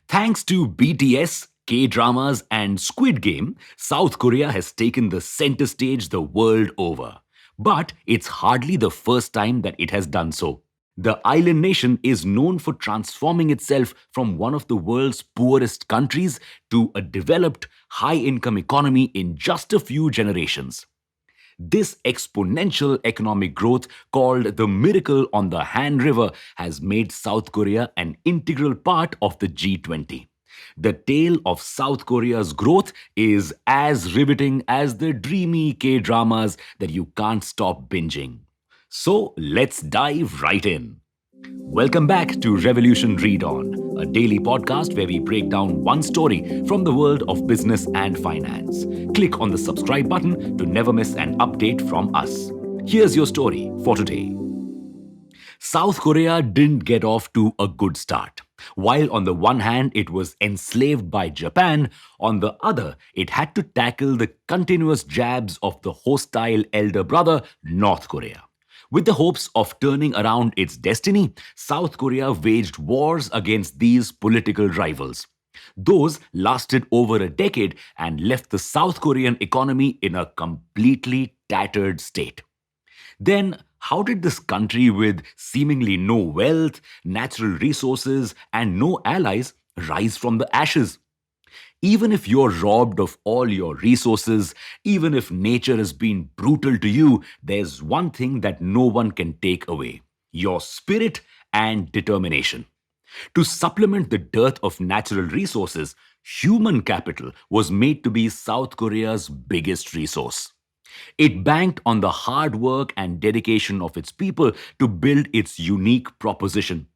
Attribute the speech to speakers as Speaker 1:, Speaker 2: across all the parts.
Speaker 1: Thanks to BTS, K dramas, and Squid Game, South Korea has taken the center stage the world over. But it's hardly the first time that it has done so. The island nation is known for transforming itself from one of the world's poorest countries to a developed, high income economy in just a few generations. This exponential economic growth, called the Miracle on the Han River, has made South Korea an integral part of the G20. The tale of South Korea's growth is as riveting as the dreamy K dramas that you can't stop binging. So let's dive right in. Welcome back to Revolution Read On, a daily podcast where we break down one story from the world of business and finance. Click on the subscribe button to never miss an update from us. Here's your story for today. South Korea didn't get off to a good start. While on the one hand it was enslaved by Japan, on the other it had to tackle the continuous jabs of the hostile elder brother, North Korea. With the hopes of turning around its destiny, South Korea waged wars against these political rivals. Those lasted over a decade and left the South Korean economy in a completely tattered state. Then, how did this country with seemingly no wealth, natural resources, and no allies rise from the ashes? Even if you're robbed of all your resources, even if nature has been brutal to you, there's one thing that no one can take away: your spirit and determination. To supplement the dearth of natural resources, human capital was made to be South Korea's biggest resource. It banked on the hard work and dedication of its people to build its unique proposition.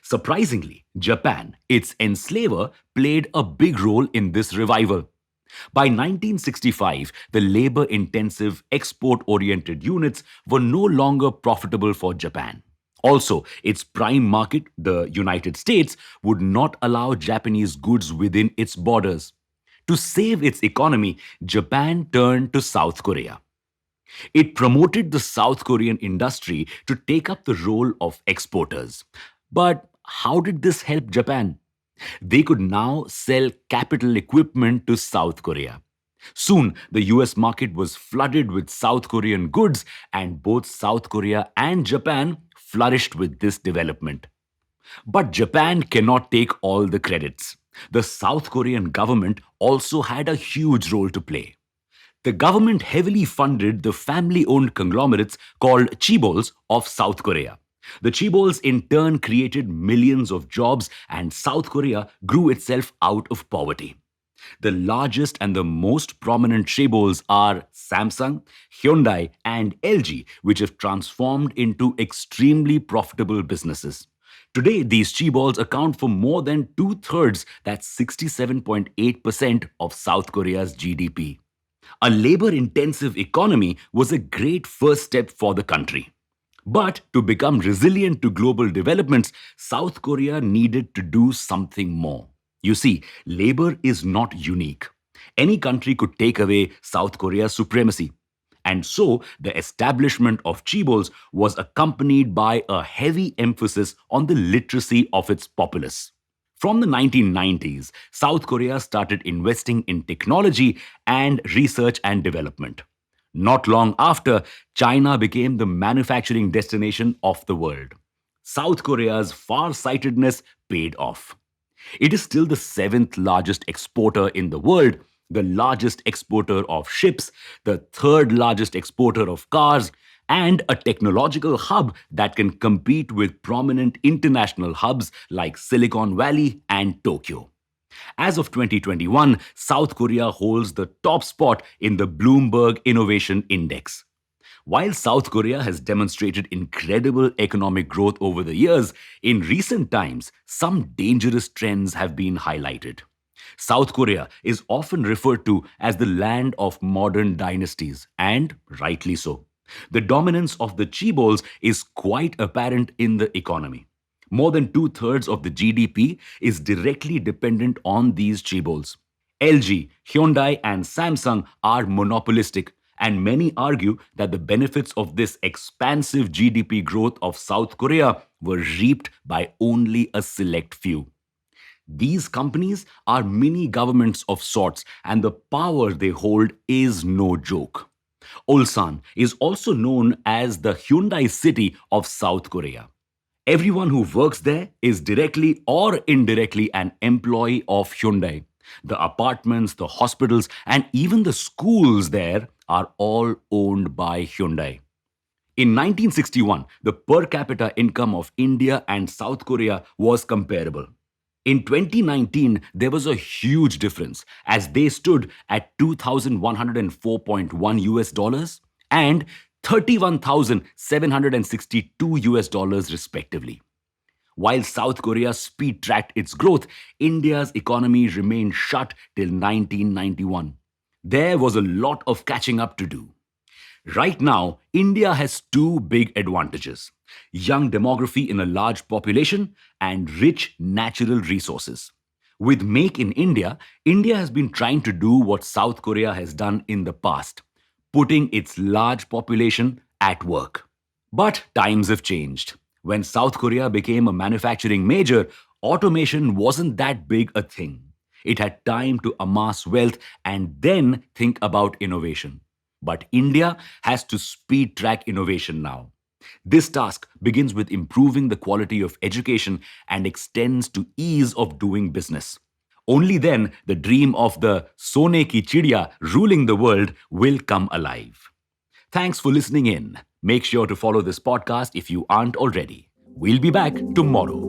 Speaker 1: Surprisingly, Japan, its enslaver, played a big role in this revival. By 1965, the labor intensive, export oriented units were no longer profitable for Japan. Also, its prime market, the United States, would not allow Japanese goods within its borders. To save its economy, Japan turned to South Korea. It promoted the South Korean industry to take up the role of exporters. But how did this help Japan? They could now sell capital equipment to South Korea. Soon, the US market was flooded with South Korean goods, and both South Korea and Japan flourished with this development. But Japan cannot take all the credits. The South Korean government also had a huge role to play. The government heavily funded the family owned conglomerates called chaebols of South Korea. The chaebols in turn created millions of jobs, and South Korea grew itself out of poverty. The largest and the most prominent chaebols are Samsung, Hyundai, and LG, which have transformed into extremely profitable businesses. Today, these chaebols account for more than two-thirds, that's 67.8% of South Korea's GDP. A labor intensive economy was a great first step for the country. But to become resilient to global developments, South Korea needed to do something more. You see, labor is not unique. Any country could take away South Korea's supremacy. And so, the establishment of chaebols was accompanied by a heavy emphasis on the literacy of its populace. From the 1990s, South Korea started investing in technology and research and development. Not long after, China became the manufacturing destination of the world. South Korea's far-sightedness paid off. It is still the seventh largest exporter in the world, the largest exporter of ships, the third largest exporter of cars, and a technological hub that can compete with prominent international hubs like Silicon Valley and Tokyo. As of 2021, South Korea holds the top spot in the Bloomberg Innovation Index. While South Korea has demonstrated incredible economic growth over the years, in recent times, some dangerous trends have been highlighted. South Korea is often referred to as the land of modern dynasties, and rightly so. The dominance of the chaebols is quite apparent in the economy. More than two-thirds of the GDP is directly dependent on these chaebols. LG, Hyundai, and Samsung are monopolistic, and many argue that the benefits of this expansive GDP growth of South Korea were reaped by only a select few. These companies are mini governments of sorts, and the power they hold is no joke. Ulsan is also known as the Hyundai city of South Korea. Everyone who works there is directly or indirectly an employee of Hyundai. The apartments, the hospitals, and even the schools there are all owned by Hyundai. In 1961, the per capita income of India and South Korea was comparable. In 2019, there was a huge difference as they stood at 2,104.1 US dollars and 31,762 US dollars respectively. While South Korea speed tracked its growth, India's economy remained shut till 1991. There was a lot of catching up to do. Right now, India has two big advantages: young demography in a large population and rich natural resources. With Make in India, India has been trying to do what South Korea has done in the past, putting its large population at work. But times have changed. When South Korea became a manufacturing major, automation wasn't that big a thing. It had time to amass wealth and then think about innovation. But India has to speed track innovation now. This task begins with improving the quality of education and extends to ease of doing business. Only then the dream of the Sone ki Chidiya ruling the world will come alive. Thanks for listening in. Make sure to follow this podcast if you aren't already. We'll be back tomorrow.